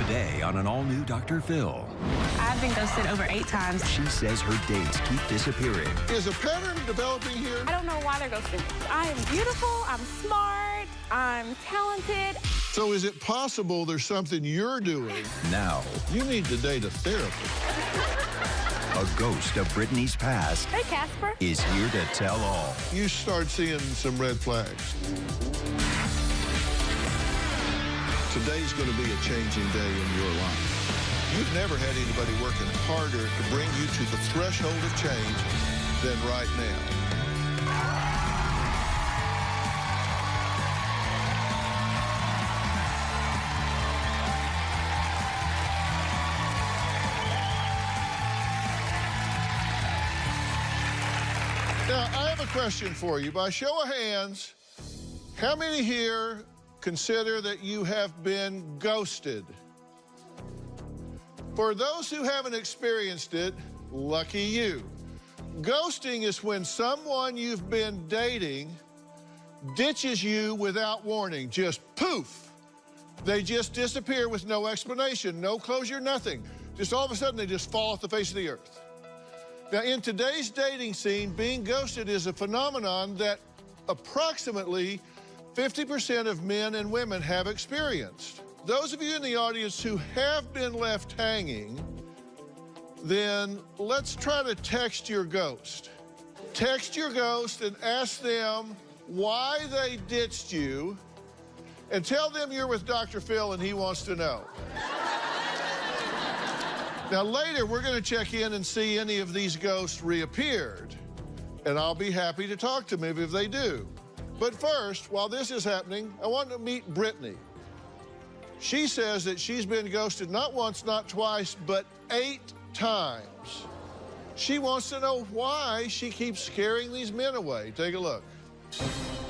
Today on an all-new Dr. Phil. I've been ghosted over 8 times. She says her dates keep disappearing. Is a pattern developing here? I don't know why they're ghosting me. I am beautiful, I'm smart, I'm talented. So is it possible there's something you're doing? Now, You need to date a therapist. a ghost of Brittany's past Hey, Casper. is here to tell all. You start seeing some red flags. Today's going to be a changing day in your life. You've never had anybody working harder to bring you to the threshold of change than right now. Now, I have a question for you. By show of hands, how many here consider that you have been ghosted? For those who haven't experienced it, lucky you. Ghosting is when someone you've been dating ditches you without warning. Just poof. They just disappear with no explanation, no closure, nothing. Just all of a sudden, they just fall off the face of the earth. Now, in today's dating scene, being ghosted is a phenomenon that approximately 50% of men and women have experienced. Those of you in the audience who have been left hanging, then let's try to text your ghost. Text your ghost and ask them why they ditched you, and tell them you're with Dr. Phil and he wants to know. Now, later, we're going to check in and see any of these ghosts reappeared, and I'll be happy to talk to them if they do. But first, while this is happening, I want to meet Brittany. She says that she's been ghosted not once, not twice, but 8 times. She wants to know why she keeps scaring these men away. Take a look.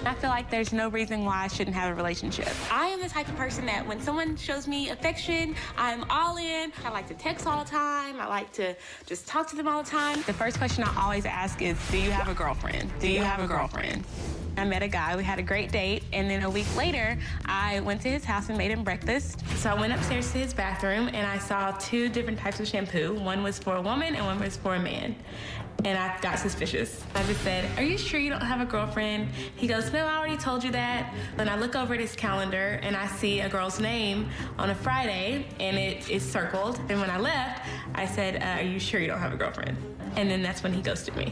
I feel like there's no reason why I shouldn't have a relationship. I am the type of person that when someone shows me affection, I'm all in. I like to text all the time. I like to just talk to them all the time. The first question I always ask is, do you have a girlfriend? Do you have a girlfriend? I met a guy, we had a great date, and then a week later, I went to his house and made him breakfast. So I went upstairs to his bathroom, and I saw 2 different types of shampoo. One was for a woman, and one was for a man. And I got suspicious. I just said, are you sure you don't have a girlfriend? He goes, no, I already told you that. And I look over at his calendar, and I see a girl's name on a Friday, and it is circled. And when I left, I said, are you sure you don't have a girlfriend? And then that's when he ghosted me.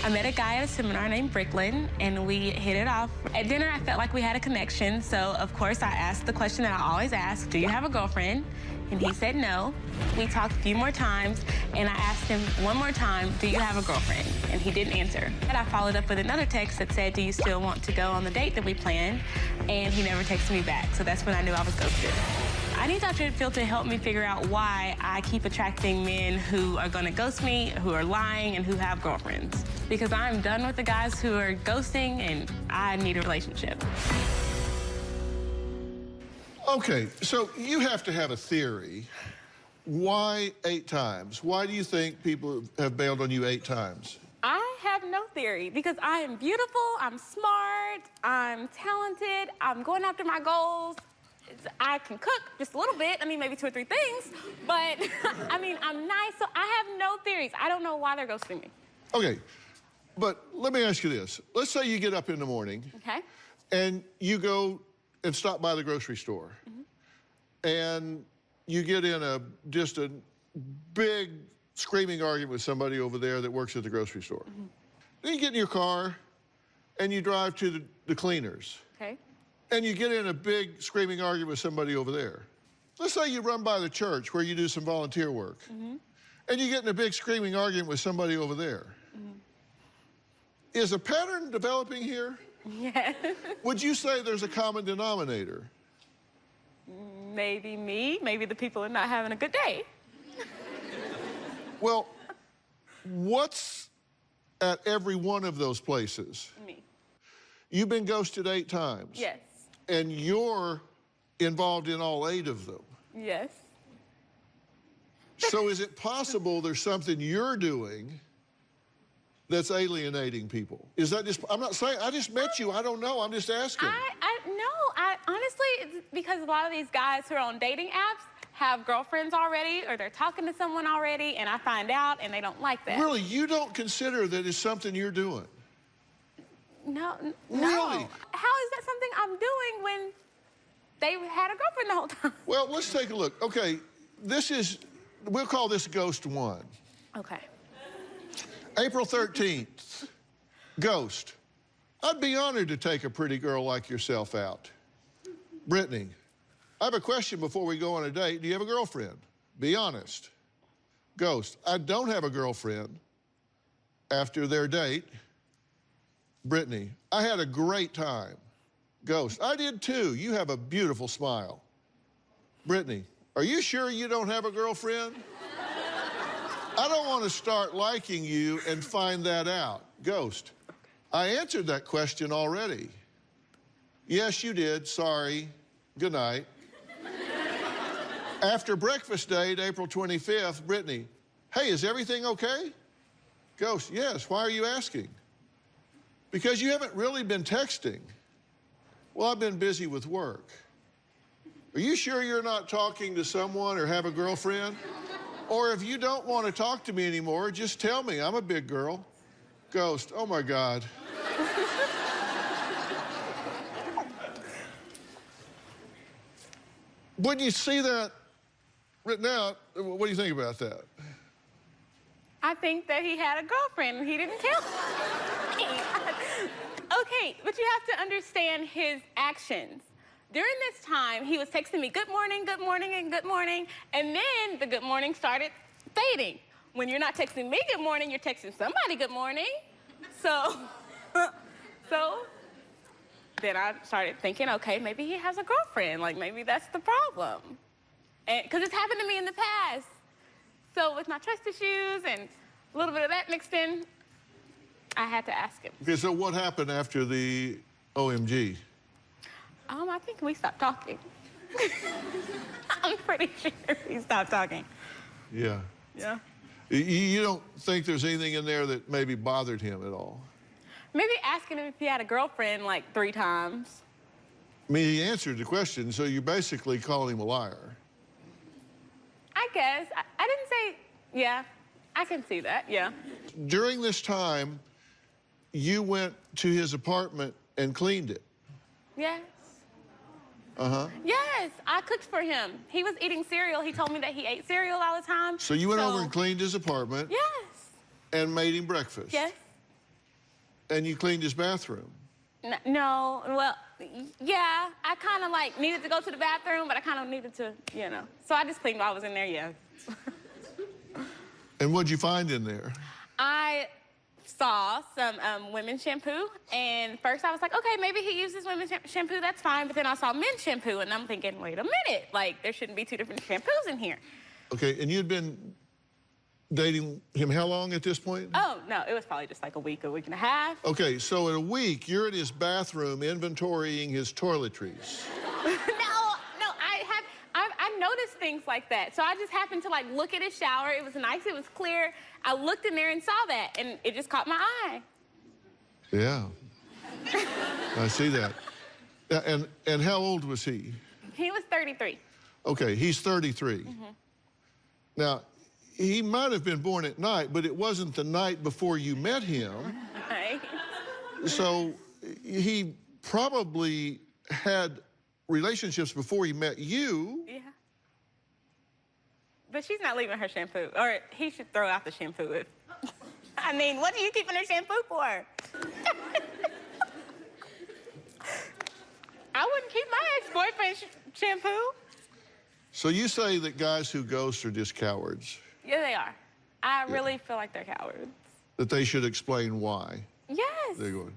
I met a guy at a seminar named Bricklin, and we hit it off. At dinner, I felt like we had a connection, so of course I asked the question that I always ask, do you have a girlfriend? And he said no. We talked a few more times, and I asked him one more time, do you have a girlfriend? And he didn't answer. And I followed up with another text that said, do you still want to go on the date that we planned? And he never texted me back, so that's when I knew I was ghosted. I need Dr. Phil to help me figure out why I keep attracting men who are gonna ghost me, who are lying, and who have girlfriends. Because I'm done with the guys who are ghosting, and I need a relationship. Okay, so you have to have a theory. Why 8 times? Why do you think people have bailed on you 8 times? I have no theory because I am beautiful, I'm smart, I'm talented, I'm going after my goals. I can cook just a little bit, I mean, maybe 2 or 3 things, but I mean, I'm nice, so I have no theories. I don't know why they're ghosting me. Okay, but let me ask you this. Let's say you get up in the morning. Okay. And you go and stop by the grocery store. And you get in just a big screaming argument with somebody over there that works at the grocery store. Then you get in your car and you drive to the cleaners. Okay. And you get in a big screaming argument with somebody over there. Let's say you run by the church where you do some volunteer work. And you get in a big screaming argument with somebody over there. Is a pattern developing here? Yes. Would you say there's a common denominator? Maybe me, maybe the people are not having a good day. Well, what's at every one of those places? Me. You've been ghosted 8 times. Yes. And you're involved in all 8 of them. Yes. So is it possible there's something you're doing that's alienating people? Is that just, I'm not saying, I just met you, I don't know, I'm just asking. I honestly, it's because a lot of these guys who are on dating apps have girlfriends already or they're talking to someone already and I find out and they don't like that. Really, you don't consider that it's something you're doing? No. Really? How is that something I'm doing when they had a girlfriend the whole time? Well, let's take a look. Okay, we'll call this Ghost 1. Okay. April 13th, Ghost. I'd be honored to take a pretty girl like yourself out. Brittany, I have a question before we go on a date. Do you have a girlfriend? Be honest. Ghost, I don't have a girlfriend. After their date, Brittany, I had a great time. Ghost, I did too. You have a beautiful smile. Brittany, are you sure you don't have a girlfriend? I don't want to start liking you and find that out. Ghost, I answered that question already. Yes, you did. Sorry. Good night. After breakfast date, April 25th, Brittany, hey, is everything okay? Ghost, yes. Why are you asking? Because you haven't really been texting. Well, I've been busy with work. Are you sure you're not talking to someone or have a girlfriend? Or if you don't want to talk to me anymore, just tell me. I'm a big girl. Ghost, oh my God. When you see that written out, what do you think about that? I think that he had a girlfriend and he didn't tell me. Okay, but you have to understand his actions. During this time, he was texting me, good morning, and good morning, and then the good morning started fading. When you're not texting me good morning, you're texting somebody good morning. So then I started thinking, okay, maybe he has a girlfriend. Like, maybe that's the problem. Because it's happened to me in the past. So with my trust issues and a little bit of that mixed in, I had to ask him. Okay, so what happened after the OMG? I think we stopped talking. I'm pretty sure we stopped talking. Yeah. Yeah. You don't think there's anything in there that maybe bothered him at all? Maybe asking him if he had a girlfriend like 3 times. I mean, he answered the question, so you basically called him a liar. I guess. I didn't say, yeah, I can see that, yeah. During this time, you went to his apartment and cleaned it. Yes. Uh-huh. Yes, I cooked for him. He was eating cereal. He told me that he ate cereal all the time. So you went over and cleaned his apartment? Yes. And made him breakfast? Yes. And you cleaned his bathroom? No, well, yeah, I kind of like needed to go to the bathroom, but I kind of needed to, you know. So I just cleaned while I was in there, yeah. And what'd you find in there? I saw some women's shampoo, and first I was like, okay, maybe he uses women's shampoo, that's fine, but then I saw men's shampoo, and I'm thinking, wait a minute, like, there shouldn't be 2 different shampoos in here. Okay, and you'd been dating him how long at this point? Oh, no, it was probably just like a week and a half. Okay, so in a week, you're in his bathroom inventorying his toiletries. No, I noticed things like that. So I just happened to, like, look at his shower. It was nice. It was clear. I looked in there and saw that, and it just caught my eye. Yeah. I see that. And how old was he? He was 33. Okay, he's 33. Mm-hmm. Now, he might have been born at night, but it wasn't the night before you met him. Right. So he probably had relationships before he met you. Yeah. But she's not leaving her shampoo. Or he should throw out the shampoo. If, I mean, what are you keeping her shampoo for? I wouldn't keep my ex-boyfriend's shampoo. So you say that guys who ghost are just cowards? Yeah, they are. I really feel like they're cowards. That they should explain why? Yes. They're going.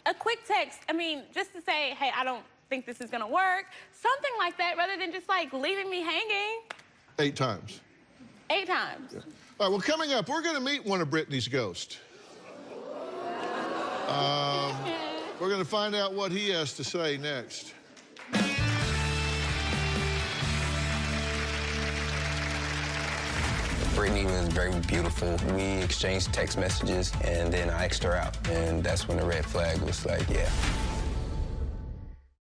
A quick text, I mean, just to say, hey, I don't think this is gonna work. Something like that, rather than just like leaving me hanging. 8 times. 8 times. Yeah. All right, well, coming up, we're gonna meet one of Brittany's ghosts. We're gonna find out what he has to say next. Brittany was very beautiful. We exchanged text messages, and then I asked her out, and that's when the red flag was like, yeah.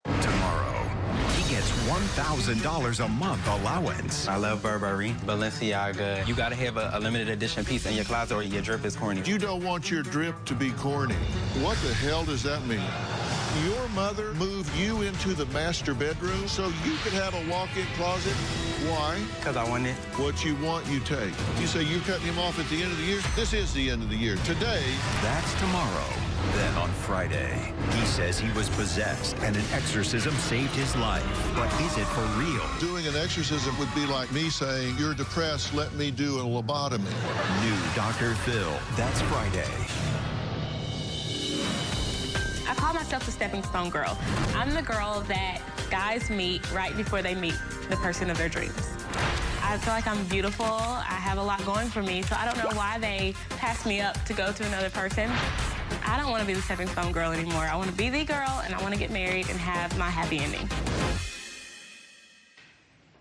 Tomorrow, he gets one $1,000 a month allowance. I love Burberry, Balenciaga. You gotta have a limited edition piece in your closet or your drip is corny. You don't want your drip to be corny. What the hell does that mean? Your mother moved you into the master bedroom so you could have a walk-in closet? Why? Because I want it. What you want, you take. You say you're cutting him off at the end of the year? This is the end of the year. Today, That's tomorrow. Then on Friday, he says he was possessed and an exorcism saved his life. But is it for real? doing an exorcism would be like me saying, you're depressed, let me do a lobotomy. New Dr. Phil. That's Friday. I call myself the stepping stone girl. I'm the girl that guys meet right before they meet the person of their dreams. I feel like I'm beautiful. I have a lot going for me, so I don't know why they pass me up to go to another person. I don't want to be the stepping stone girl anymore. I want to be the girl, and I want to get married and have my happy ending.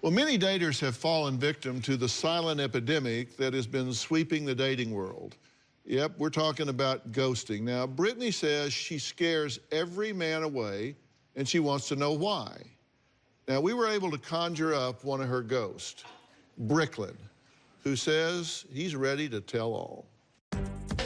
Well, many daters have fallen victim to the silent epidemic that has been sweeping the dating world. Yep, we're talking about ghosting. Now, Brittany says she scares every man away, and she wants to know why. Now, we were able to conjure up one of her ghosts, Bricklin, who says he's ready to tell all.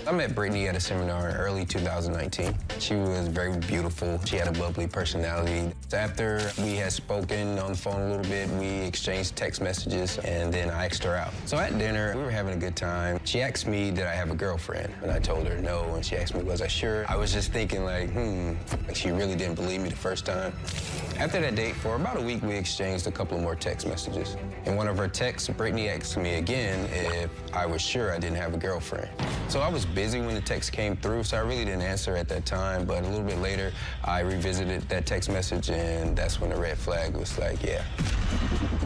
I met Brittany at a seminar in early 2019. She was very beautiful. She had a bubbly personality. After we had spoken on the phone a little bit, we exchanged text messages, and then I asked her out. So at dinner, we were having a good time. She asked me, did I have a girlfriend? And I told her no, and she asked me, was I sure? I was just thinking like she really didn't believe me the first time. After that date, for about a week, we exchanged a couple more text messages. In one of her texts, Brittany asked me again if I was sure I didn't have a girlfriend. So I was busy when the text came through, so I really didn't answer at that time, but a little bit later, I revisited that text message, and that's when the red flag was like, yeah.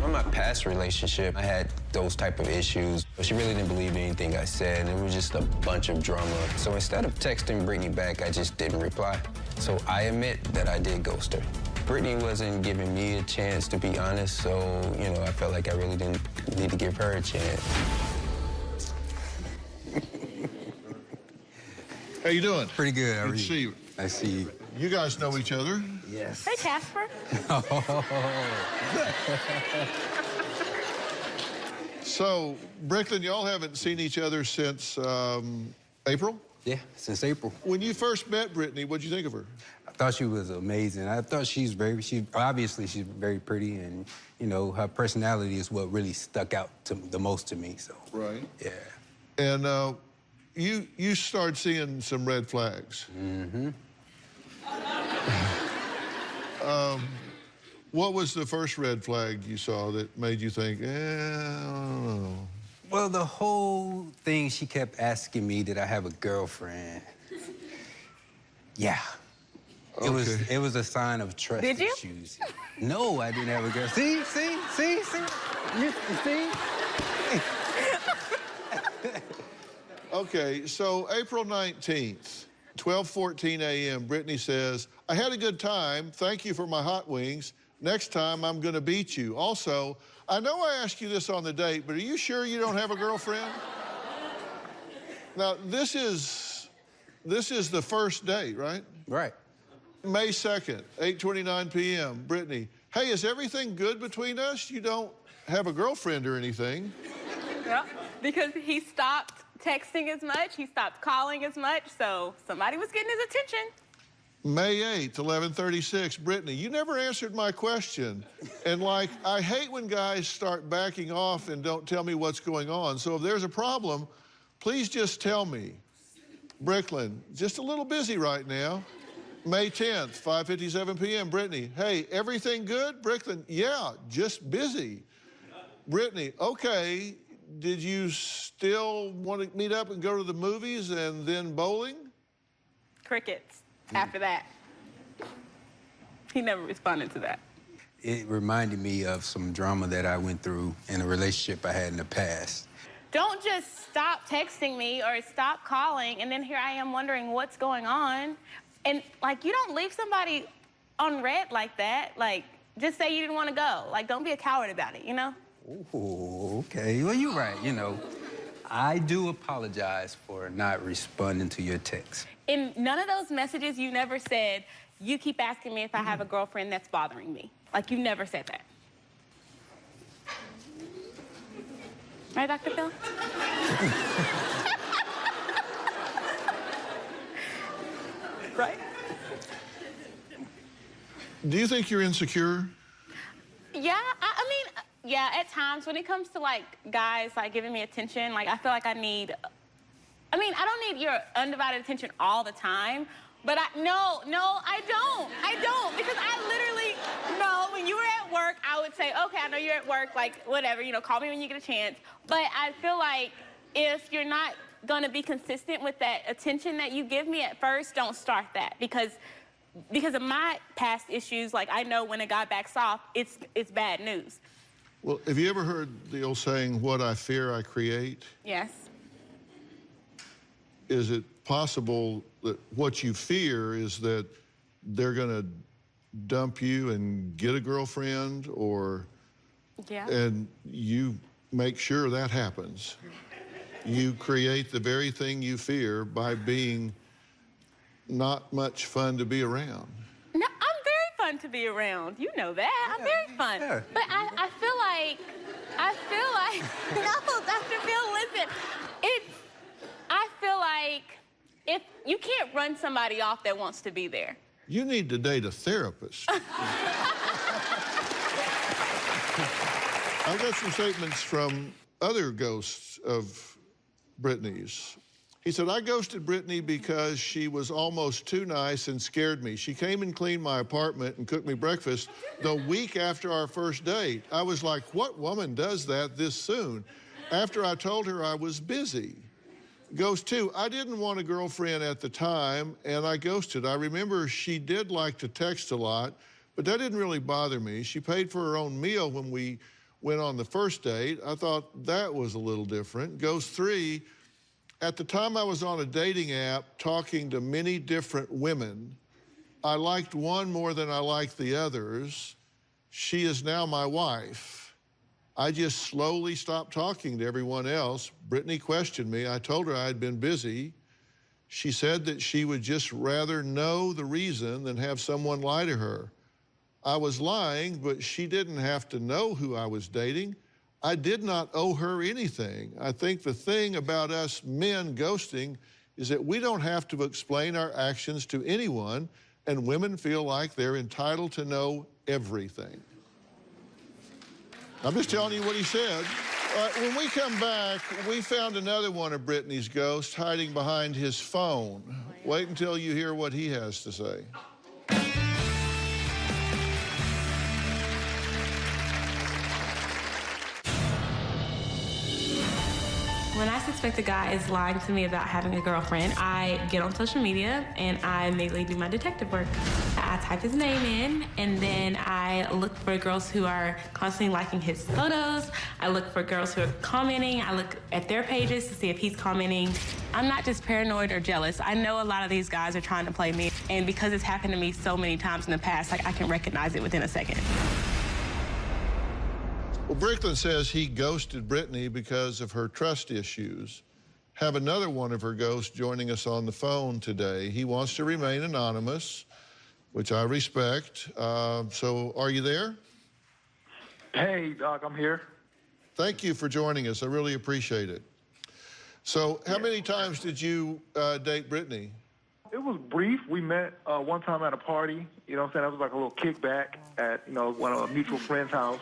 In my past relationship, I had those type of issues, but she really didn't believe anything I said, and it was just a bunch of drama. So instead of texting Brittany back, I just didn't reply. So I admit that I did ghost her. Brittany wasn't giving me a chance, to be honest, so, I felt like I really didn't need to give her a chance. How you doing? Pretty good. How are Good to you? see you. I see you. You guys know each other? Yes. Hey, Casper. So, Bricklin, y'all haven't seen each other since April? Yeah, since April. When you first met Brittany, what'd you think of her? I thought she was amazing. I thought obviously she's very pretty, and her personality is what really stuck out the most to me. So. Right. Yeah. And you started seeing some red flags. Mm-hmm. What was the first red flag you saw that made you think, I don't know? Well, the whole thing, she kept asking me, did I have a girlfriend? Yeah. Okay. It was a sign of trust Did you? issues. No, I didn't have a girl. See? You see? Okay, so April 19th, 12:14 a.m., Brittany says, I had a good time. Thank you for my hot wings. Next time, I'm going to beat you. Also, I know I asked you this on the date, but are you sure you don't have a girlfriend? Now, this is the first date, right? Right. May 2nd, 8:29 p.m., Brittany, hey, is everything good between us? You don't have a girlfriend or anything. Yeah, because he stopped texting as much, he stopped calling as much, so somebody was getting his attention. May 8th, 11:36, Brittany, you never answered my question. And I hate when guys start backing off and don't tell me what's going on. So if there's a problem, please just tell me. Bricklin, just a little busy right now. May 10th, 5:57 p.m., Brittany, hey, everything good? Bricklin, yeah, just busy. Brittany, okay, did you still want to meet up and go to the movies and then bowling? Crickets after that. He never responded to that. It reminded me of some drama that I went through in a relationship I had in the past. Don't just stop texting me or stop calling, and then here I am wondering what's going on. And, you don't leave somebody on red like that. Just say you didn't want to go. Don't be a coward about it, Oh, okay. Well, you're right, I do apologize for not responding to your text. In none of those messages, you never said, you keep asking me if I have a girlfriend that's bothering me. You never said that. Right, Dr. Phil? Right? Do you think you're insecure? Yeah, I mean, yeah, at times when it comes to like guys like giving me attention, like I feel like I don't need your undivided attention all the time, but I don't, because I literally, no, when you were at work, I would say, okay, I know you're at work, like whatever, you know, call me when you get a chance, but I feel like if you're not gonna be consistent with that attention that you give me at first, don't start that, because of my past issues, like I know when a guy backs off, it's bad news. Well, have you ever heard the old saying, what I fear, I create? Yes. Is it possible that what you fear is that they're going to dump you and get a girlfriend, or Yeah. and you make sure that happens? You create the very thing you fear by being not much fun to be around. No, I'm very fun to be around. You know that. I'm very fun. Yeah. But I feel like, no, Dr. Phil, listen. I feel like if you can't run somebody off that wants to be there. You need to date a therapist. I've got some statements from other ghosts of Brittany's. He said, I ghosted Brittany because she was almost too nice and scared me. She came and cleaned my apartment and cooked me breakfast the week after our first date. I was like, what woman does that this soon? After I told her I was busy. Ghost 2, I didn't want a girlfriend at the time, and I ghosted. I remember she did like to text a lot, but that didn't really bother me. She paid for her own meal when we went on the first date. I thought that was a little different. Ghost 3, at the time I was on a dating app talking to many different women. I liked one more than I liked the others. She is now my wife. I just slowly stopped talking to everyone else. Brittany questioned me. I told her I had been busy. She said that she would just rather know the reason than have someone lie to her. I was lying, but she didn't have to know who I was dating. I did not owe her anything. I think the thing about us men ghosting is that we don't have to explain our actions to anyone, and women feel like they're entitled to know everything. I'm just telling you what he said. When we come back, we found another one of Brittany's ghosts hiding behind his phone. Wait until you hear what he has to say. When I suspect a guy is lying to me about having a girlfriend, I get on social media and I immediately do my detective work. I type his name in, and then I look for girls who are constantly liking his photos. I look for girls who are commenting. I look at their pages to see if he's commenting. I'm not just paranoid or jealous. I know a lot of these guys are trying to play me, and because it's happened to me so many times in the past, like I can recognize it within a second. Well, Bricklin says he ghosted Brittany because of her trust issues. Have another one of her ghosts joining us on the phone today. He wants to remain anonymous, which I respect. So are you there? Hey, Doc, I'm here. Thank you for joining us. I really appreciate it. So how many times did you date Brittany? It was brief. We met one time at a party. You know what I'm saying? That was like a little kickback at, one of our mutual friends' house.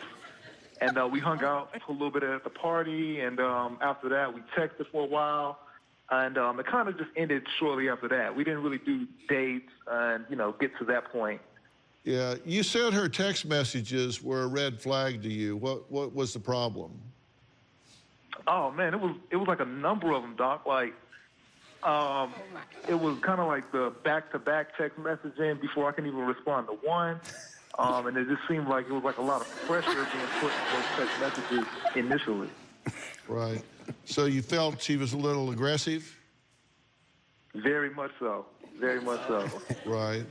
And we hung out for a little bit at the party, and after that, we texted for a while, and it kind of just ended shortly after that. We didn't really do dates and, get to that point. Yeah, you said her text messages were a red flag to you. What was the problem? Oh, man, it was like a number of them, Doc. Like, it was kind of like the back-to-back text messaging before I can even respond to one. And it just seemed like it was like a lot of pressure being put in those text messages initially. Right. So you felt she was a little aggressive? Very much so. Very much so. Right.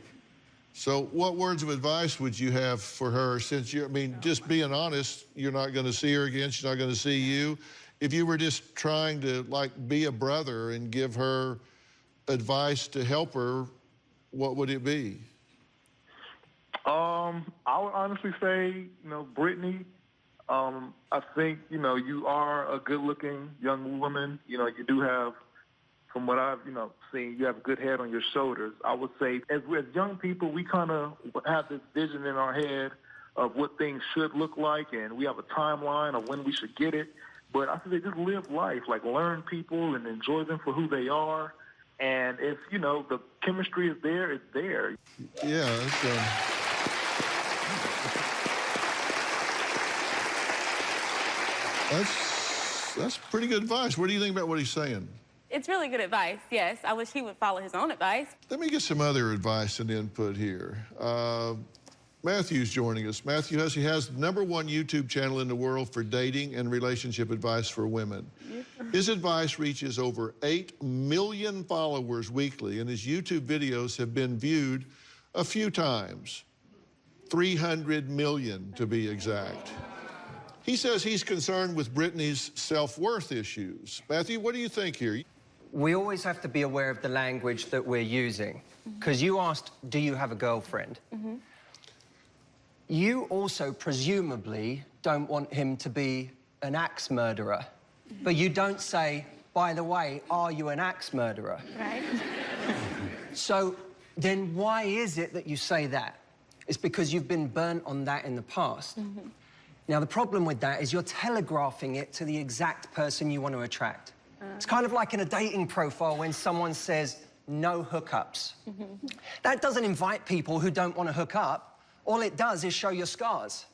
So what words of advice would you have for her, since just being honest, you're not going to see her again, she's not going to see you. If you were just trying to, be a brother and give her advice to help her, what would it be? I would honestly say, Brittany, I think, you are a good-looking young woman. You do have, from what I've, seen, you have a good head on your shoulders. I would say as young people, we kind of have this vision in our head of what things should look like, and we have a timeline of when we should get it. But I think they just live life, like learn people and enjoy them for who they are. And if, the chemistry is there, it's there. Yeah, that's pretty good advice. What do you think about what he's saying? It's really good advice, yes. I wish he would follow his own advice. Let me get some other advice and input here. Matthew's joining us. Matthew Hussey has the #1 YouTube channel in the world for dating and relationship advice for women. His advice reaches over 8 million followers weekly, and his YouTube videos have been viewed a few times. 300 million, to be exact. He says he's concerned with Brittany's self-worth issues. Matthew, what do you think here? We always have to be aware of the language that we're using. Because you asked, do you have a girlfriend? You also presumably don't want him to be an axe murderer. But you don't say, by the way, are you an axe murderer? Right. So then why is it that you say that? It's because you've been burnt on that in the past. Now, the problem with that is you're telegraphing it to the exact person you want to attract. It's kind of like in a dating profile when someone says, no hookups. That doesn't invite people who don't want to hook up. All it does is show your scars.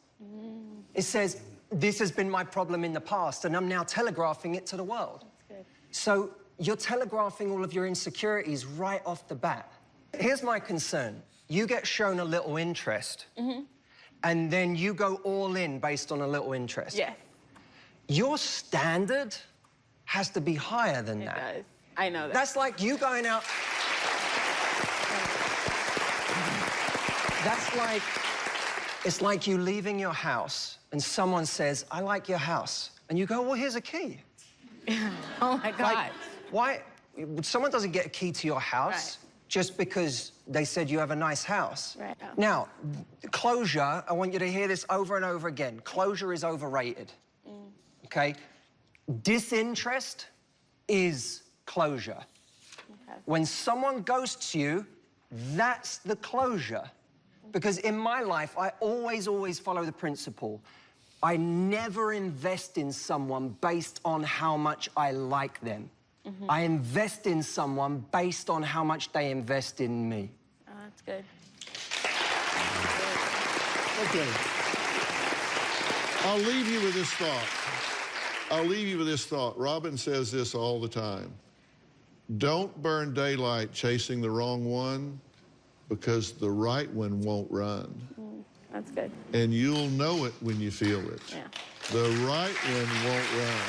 It says, this has been my problem in the past, and I'm now telegraphing it to the world. So you're telegraphing all of your insecurities right off the bat. Here's my concern. You get shown a little interest, and then you go all in based on a little interest. Yes. Your standard has to be higher than that. It does. I know that. That's like you going out... That's like... It's like you leaving your house and someone says, I like your house. And you go, well, here's a key. Oh, my God. Like, why? Someone doesn't get a key to your house just because they said you have a nice house. Right. Now, closure, I want you to hear this over and over again. Closure is overrated, okay? Disinterest is closure. When someone ghosts you, that's the closure. Because in my life, I always follow the principle. I never invest in someone based on how much I like them. I invest in someone based on how much they invest in me. Oh, that's good. Okay. I'll leave you with this thought. Robin says this all the time. Don't burn daylight chasing the wrong one, because the right one won't run. That's good. And you'll know it when you feel it. Yeah. The right one won't run.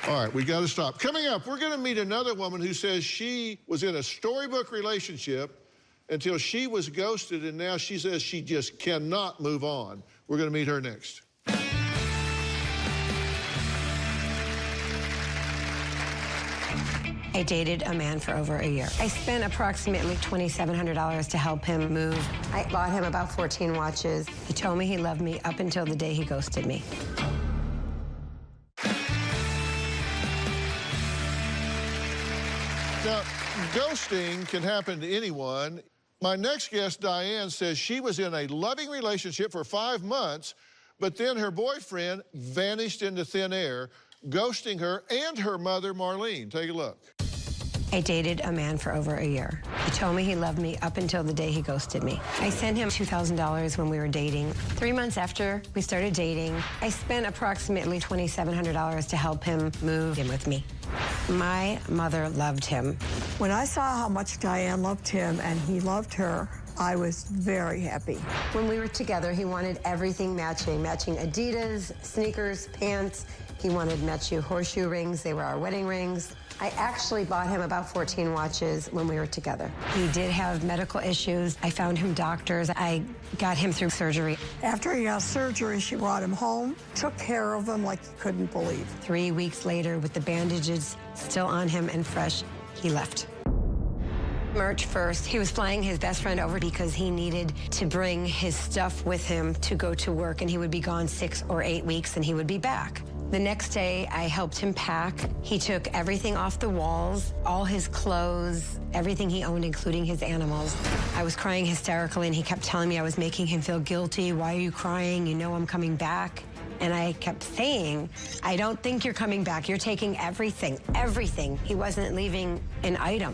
All right, we got to stop. Coming up, we're going to meet another woman who says she was in a storybook relationship until she was ghosted, and now she says she just cannot move on. We're going to meet her next. I dated a man for over a year. I spent approximately $2,700 to help him move. I bought him about 14 watches. He told me he loved me up until the day he ghosted me. Now, ghosting can happen to anyone. My next guest, Diane, says she was in a loving relationship for 5 months, but then her boyfriend vanished into thin air, ghosting her and her mother, Marlene. Take a look. I dated a man for over a year. He told me he loved me up until the day he ghosted me. I sent him $2,000 when we were dating. 3 months after we started dating, I spent approximately $2,700 to help him move in with me. My mother loved him. When I saw how much Diane loved him and he loved her, I was very happy. When we were together, he wanted everything matching. Matching Adidas, sneakers, pants. He wanted matching horseshoe rings. They were our wedding rings. I actually bought him about 14 watches when we were together. He did have medical issues. I found him doctors. I got him through surgery. After he got surgery, she brought him home, took care of him like you couldn't believe. 3 weeks later, with the bandages still on him and fresh, he left. March 1st, he was flying his best friend over because he needed to bring his stuff with him to go to work, and he would be gone 6 or 8 weeks, and he would be back. The next day, I helped him pack. He took everything off the walls, all his clothes, everything he owned, including his animals. I was crying hysterically, and he kept telling me I was making him feel guilty. Why are you crying? You know I'm coming back. And I kept saying, I don't think you're coming back. You're taking everything, everything. He wasn't leaving an item.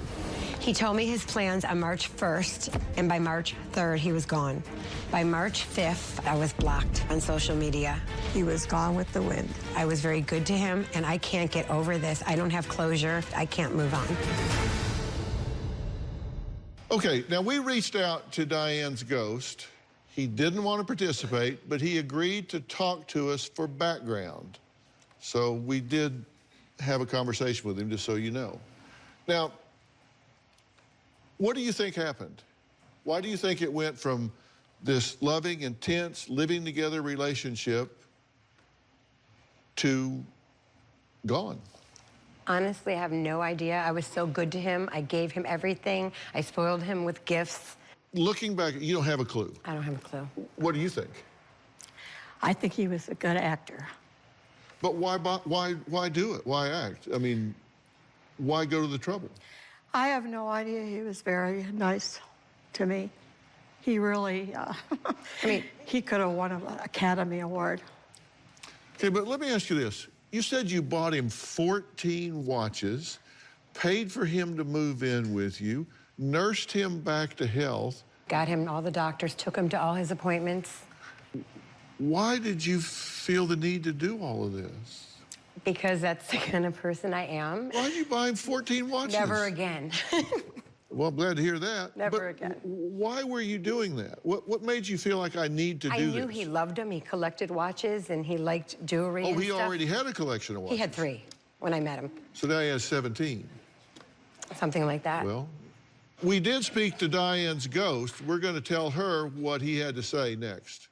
He told me his plans on March 1st, and by March 3rd, he was gone. By March 5th, I was blocked on social media. He was gone with the wind. I was very good to him, and I can't get over this. I don't have closure. I can't move on. Okay, now we reached out to Diane's ghost. He didn't want to participate, but he agreed to talk to us for background. So we did have a conversation with him, just so you know. Now, what do you think happened? Why do you think it went from this loving, intense, living together relationship to gone? Honestly, I have no idea. I was so good to him. I gave him everything. I spoiled him with gifts. Looking back, you don't have a clue. I don't have a clue. What do you think? I think he was a good actor. But why do it? Why act? I mean, why go to the trouble? I have no idea. He was very nice to me. He really, I mean, he could have won an Academy Award. Okay, but let me ask you this. You said you bought him 14 watches, paid for him to move in with you, nursed him back to health. Got him all the doctors, took him to all his appointments. Why did you feel the need to do all of this? Because that's the kind of person I am. Why did you buy him 14 watches? Never again. Well, I'm glad to hear that. Never again. Why were you doing that? What made you feel like I need to do this? I knew he loved them. He collected watches, and he liked jewelry and Oh, he stuff. already had a collection of watches? He had 3 when I met him. So now he has 17. Something like that. Well, we did speak to Diane's ghost. We're going to tell her what he had to say next.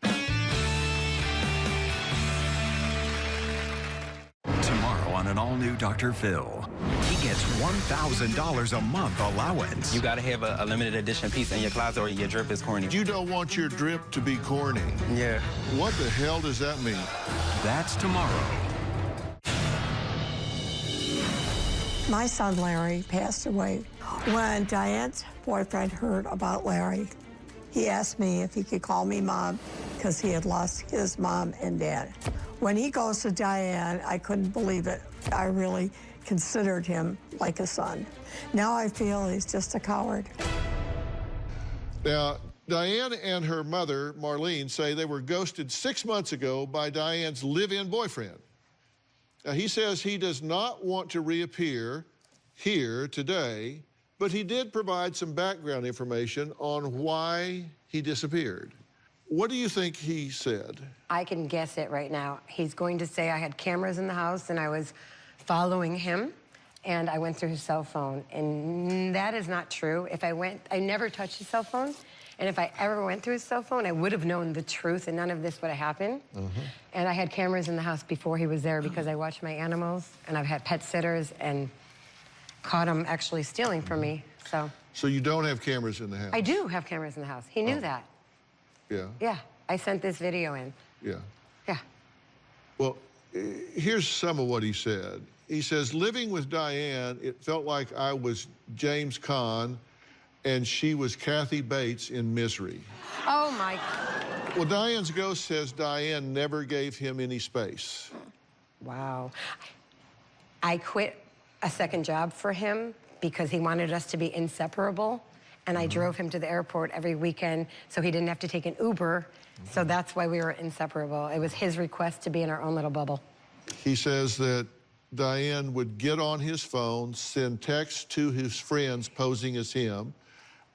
Tomorrow on an all-new Dr. Phil, he gets $1,000 a month allowance. You gotta have a limited edition piece in your closet or your drip is corny. You don't want your drip to be corny. Yeah. What the hell does that mean? That's tomorrow. My son Larry passed away. When Diane's boyfriend heard about Larry, he asked me if he could call me Mom because he had lost his mom and dad. When he goes to Diane, I couldn't believe it. I really considered him like a son. Now I feel he's just a coward. Now, Diane and her mother, Marlene, say they were ghosted 6 months ago by Diane's live-in boyfriend. Now, he says he does not want to reappear here today, but he did provide some background information on why he disappeared. What do you think he said? I can guess it right now. He's going to say I had cameras in the house and I was following him and I went through his cell phone. And that is not true. I never touched his cell phone. And if I ever went through his cell phone, I would have known the truth and none of this would have happened. And I had cameras in the house before he was there because I watched my animals and I've had pet sitters and caught him actually stealing from me, so. So you don't have cameras in the house? I do have cameras in the house. He knew that. Yeah. Yeah, I sent this video in. Yeah. Yeah. Well, here's some of what he said. He says, living with Diane, it felt like I was James Caan and she was Kathy Bates in Misery. Oh, my. Well, Diane's ghost says Diane never gave him any space. Wow. I quit a second job for him because he wanted us to be inseparable. And I drove him to the airport every weekend so he didn't have to take an Uber. So that's why we were inseparable. It was his request to be in our own little bubble. He says that Diane would get on his phone, send texts to his friends posing as him,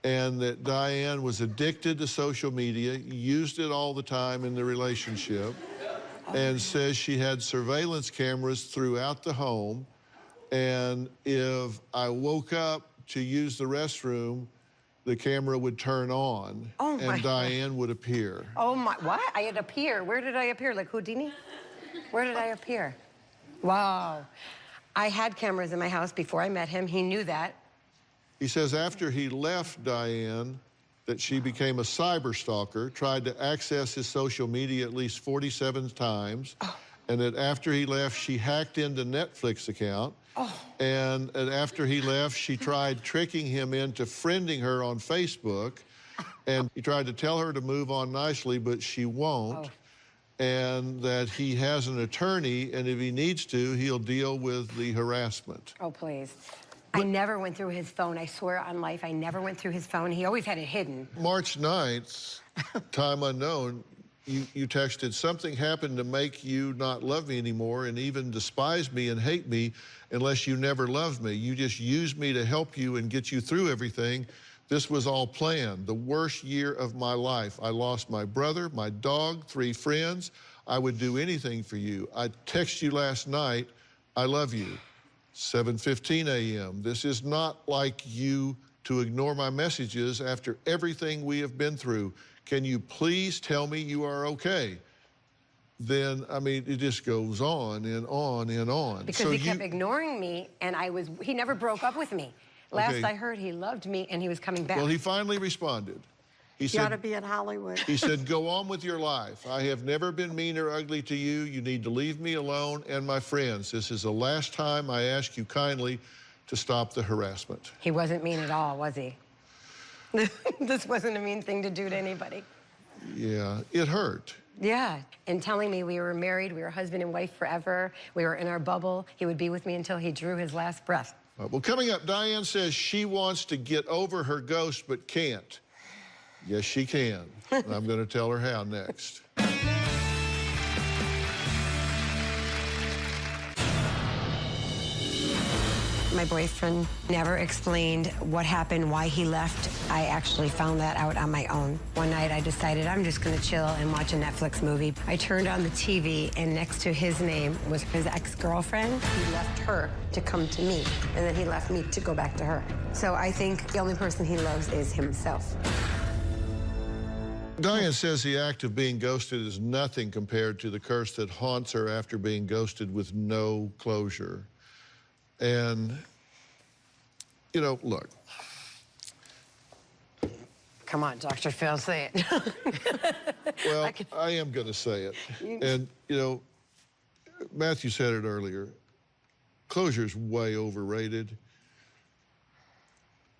and that Diane was addicted to social media, used it all the time in the relationship, and says she had surveillance cameras throughout the home, and if I woke up to use the restroom, the camera would turn on, and Diane would appear. Oh, my, what? I had appear. Where did I appear? Like Houdini? Where did I appear? Wow. I had cameras in my house before I met him. He knew that. He says after he left Diane, that she became a cyber stalker, tried to access his social media at least 47 times, and that after he left, she hacked into Netflix account, and after he left, she tried tricking him into friending her on Facebook, and he tried to tell her to move on nicely, but she won't, and that he has an attorney, and if he needs to, he'll deal with the harassment. Oh, please. I never went through his phone. I swear on life, I never went through his phone. He always had it hidden. March 9th, time unknown, you texted, something happened to make you not love me anymore and even despise me and hate me unless you never loved me. You just used me to help you and get you through everything. This was all planned. The worst year of my life. I lost my brother, my dog, 3 friends. I would do anything for you. I texted you last night, I love you. 7:15 a.m. This is not like you to ignore my messages after everything we have been through. Can you please tell me you are okay? Then, I mean, it just goes on and on and on. Because he kept ignoring me, and he never broke up with me. Last Okay. I heard, he loved me, and he was coming back. Well, he finally responded. He You ought to said, be in Hollywood. he said, go on with your life. I have never been mean or ugly to you. You need to leave me alone and my friends. This is the last time I ask you kindly to stop the harassment. He wasn't mean at all, was he? This wasn't a mean thing to do to anybody. Yeah, it hurt. Yeah, and telling me we were married, we were husband and wife forever, we were in our bubble, he would be with me until he drew his last breath. Well, coming up, Diane says she wants to get over her ghost but can't. Yes, she can. And I'm going to tell her how next. My boyfriend never explained what happened, why he left. I actually found that out on my own. One night I decided I'm just gonna chill and watch a Netflix movie. I turned on the TV and next to his name was his ex-girlfriend. He left her to come to me and then he left me to go back to her. So I think the only person he loves is himself. Diane says the act of being ghosted is nothing compared to the curse that haunts her after being ghosted with no closure. And, you know, look. Come on, Dr. Phil, say it. Well, I am going to say it. And, you know, Matthew said it earlier. Closure's way overrated.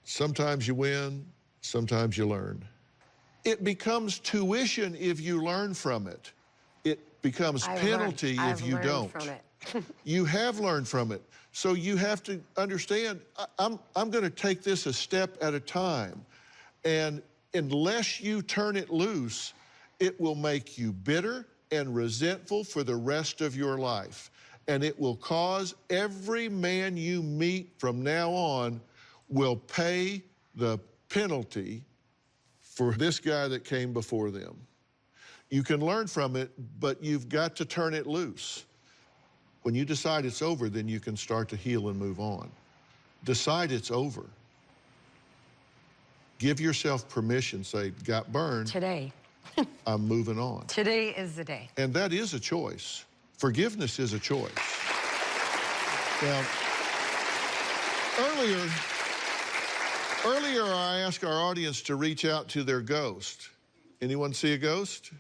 Sometimes you win, sometimes you learn. It becomes tuition if you learn from it. It becomes penalty if you don't. From it. You have learned from it. So you have to understand, I'm going to take this a step at a time. And unless you turn it loose, it will make you bitter and resentful for the rest of your life. And it will cause every man you meet from now on will pay the penalty for this guy that came before them. You can learn from it, but you've got to turn it loose. When you decide it's over, then you can start to heal and move on. Decide it's over. Give yourself permission, say, got burned. Today. I'm moving on. Today is the day. And that is a choice. Forgiveness is a choice. Now, earlier I asked our audience to reach out to their ghost. Anyone see a ghost?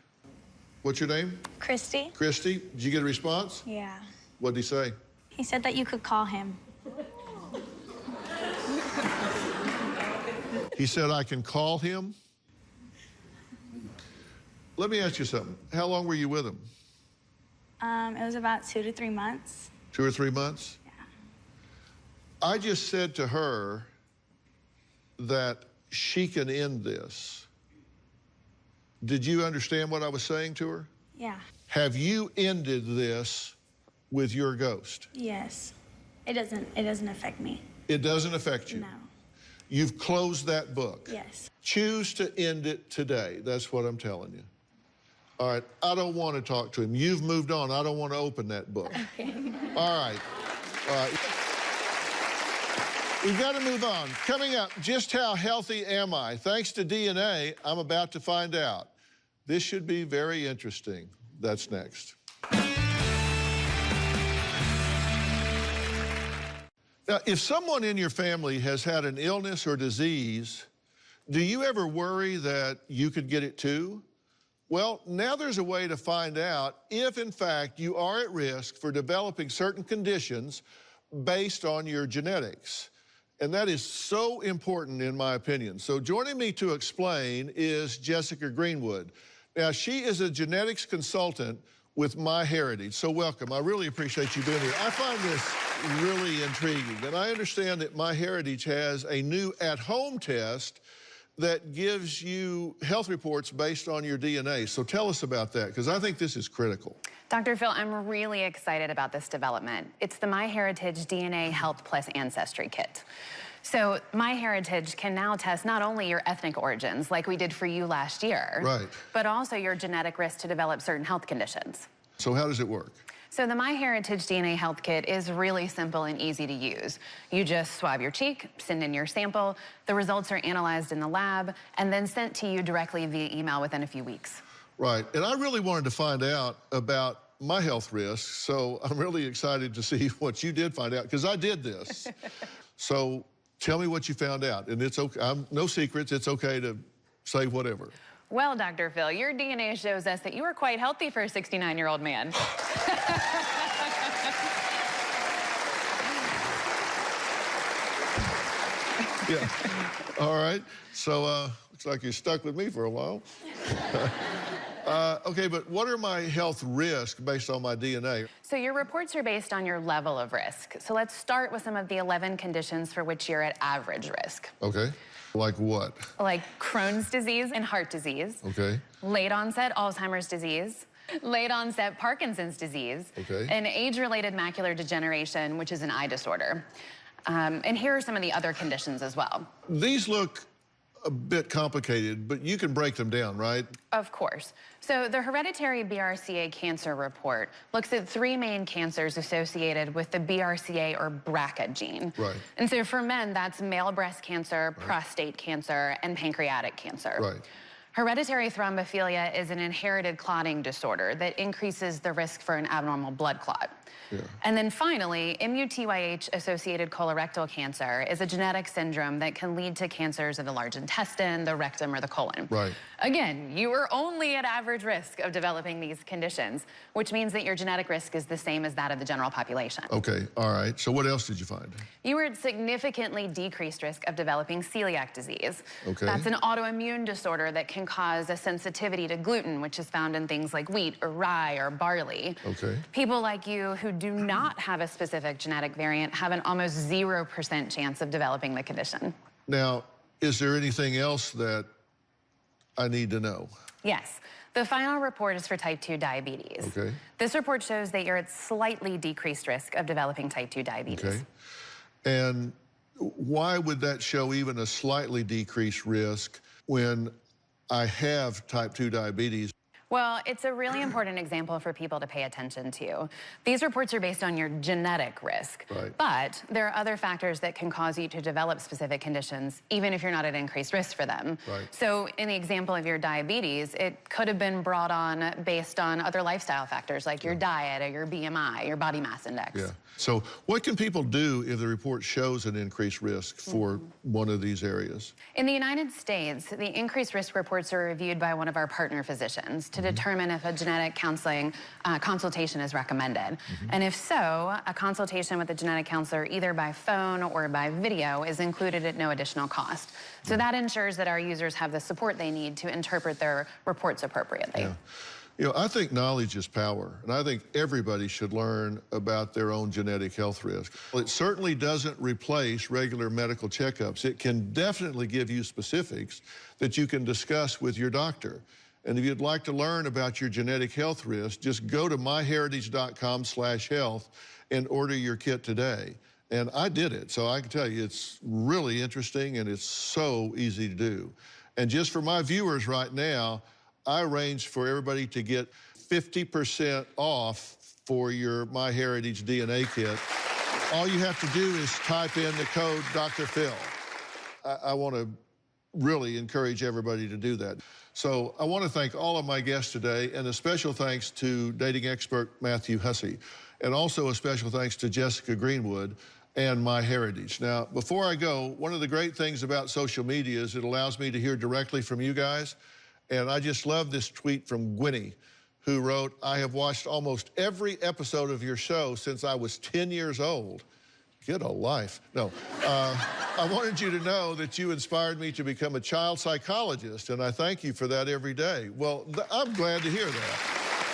What's your name? Christy. Christy, did you get a response? Yeah. What'd he say? He said that you could call him. He said, I can call him? Let me ask you something. How long were you with him? It was about 2 to 3 months. 2 or 3 months? Yeah. I just said to her that she can end this. Did you understand what I was saying to her? Yeah. Have you ended this with your ghost? Yes. It doesn't affect me. It doesn't affect you? No. You've closed that book? Yes. Choose to end it today. That's what I'm telling you. All right, I don't want to talk to him. You've moved on. I don't want to open that book. Okay. All right. All right. We've got to move on. Coming up, just how healthy am I? Thanks to DNA, I'm about to find out. This should be very interesting. That's next. Now, if someone in your family has had an illness or disease, do you ever worry that you could get it too? Well, now there's a way to find out if, in fact, you are at risk for developing certain conditions based on your genetics. And that is so important, in my opinion. So joining me to explain is Jessica Greenwood. Now, she is a genetics consultant with MyHeritage. So welcome. I really appreciate you being here. I find this really intriguing. And I understand that MyHeritage has a new at-home test that gives you health reports based on your DNA. So tell us about that, because I think this is critical. Dr. Phil, I'm really excited about this development. It's the MyHeritage DNA Health Plus Ancestry Kit. So MyHeritage can now test not only your ethnic origins, like we did for you last year, right, but also your genetic risk to develop certain health conditions. So how does it work? So the MyHeritage DNA Health Kit is really simple and easy to use. You just swab your cheek, send in your sample, the results are analyzed in the lab, and then sent to you directly via email within a few weeks. Right, and I really wanted to find out about my health risks, so I'm really excited to see what you did find out, because I did this. So tell me what you found out, and it's okay, no secrets, it's okay to say whatever. Well, Dr. Phil, your DNA shows us that you are quite healthy for a 69-year-old man. Yeah, all right. So, looks like you're stuck with me for a while. Okay, but what are my health risks based on my DNA? So your reports are based on your level of risk. So let's start with some of the 11 conditions for which you're at average risk. Okay, like what? Like Crohn's disease and heart disease. Okay. Late onset Alzheimer's disease. Late onset Parkinson's disease. Okay. And age-related macular degeneration, which is an eye disorder. And here are some of the other conditions as well. These look a bit complicated, but you can break them down, right? Of course. So the hereditary BRCA cancer report looks at 3 main cancers associated with the BRCA or BRCA gene. Right. And so for men, that's male breast cancer, prostate cancer, and pancreatic cancer. Right. Hereditary thrombophilia is an inherited clotting disorder that increases the risk for an abnormal blood clot. Yeah. And then finally, MUTYH-associated colorectal cancer is a genetic syndrome that can lead to cancers of the large intestine, the rectum, or the colon. Right. Again, you are only at average risk of developing these conditions, which means that your genetic risk is the same as that of the general population. Okay, all right. So what else did you find? You are at significantly decreased risk of developing celiac disease. Okay. That's an autoimmune disorder that can cause a sensitivity to gluten, which is found in things like wheat or rye or barley. Okay. People like you who do not have a specific genetic variant have an almost 0% chance of developing the condition. Now, is there anything else that I need to know? Yes. The final report is for type 2 diabetes. Okay. This report shows that you're at slightly decreased risk of developing type 2 diabetes. Okay. And why would that show even a slightly decreased risk when I have type 2 diabetes? Well, it's a really important example for people to pay attention to. These reports are based on your genetic risk, right, but there are other factors that can cause you to develop specific conditions, even if you're not at increased risk for them. Right. So in the example of your diabetes, it could have been brought on based on other lifestyle factors like your diet or your BMI, your body mass index. Yeah. So what can people do if the report shows an increased risk for one of these areas? In the United States, the increased risk reports are reviewed by one of our partner physicians to determine if a genetic counseling consultation is recommended. And if so, a consultation with a genetic counselor either by phone or by video is included at no additional cost. So that ensures that our users have the support they need to interpret their reports appropriately. Yeah. You know, I think knowledge is power, and I think everybody should learn about their own genetic health risk. Well, it certainly doesn't replace regular medical checkups. It can definitely give you specifics that you can discuss with your doctor. And if you'd like to learn about your genetic health risk, just go to myheritage.com/health and order your kit today. And I did it, so I can tell you it's really interesting and it's so easy to do. And just for my viewers right now, I arranged for everybody to get 50% off for your MyHeritage DNA kit. All you have to do is type in the code Dr. Phil. I want to really encourage everybody to do that. So I want to thank all of my guests today, and a special thanks to dating expert Matthew Hussey, and also a special thanks to Jessica Greenwood. and my heritage. Now, before I go, one of the great things about social media is it allows me to hear directly from you guys. And I just love this tweet from Gwynnie, who wrote, I have watched almost every episode of your show since I was 10 years old. Get a life. No, I wanted you to know that you inspired me to become a child psychologist, and I thank you for that every day. Well, I'm glad to hear that.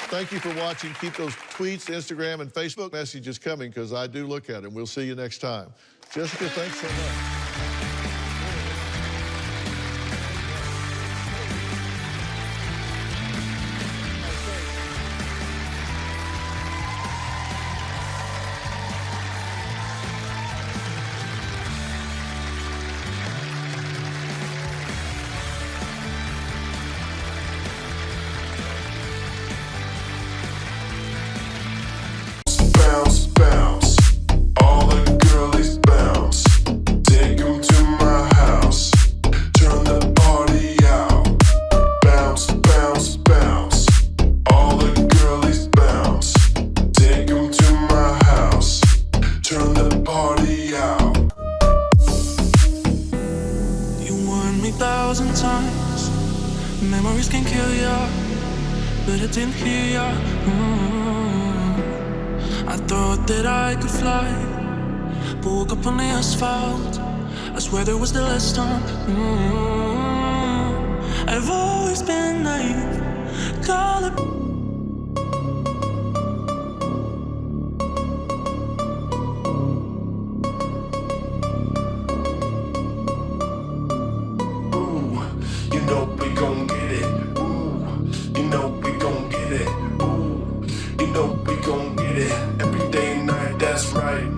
Thank you for watching. Keep those tweets, Instagram, and Facebook messages coming, because I do look at them. We'll see you next time. Jessica, thanks so much. Bounce, bounce, all the girlies bounce. Take 'em to my house, turn the party out. Bounce, bounce, bounce, all the girlies bounce. Take 'em to my house, turn the party out. You warned me 1,000 times, memories can kill ya, but I didn't hear ya. I thought that I could fly, but woke up on the asphalt. I swear there was the last time. I've always been naive, call it. Ooh, you know we gon' get it. Ooh, you know we gon' get it. Ooh, you know we gon' get it. Every day and night, that's right.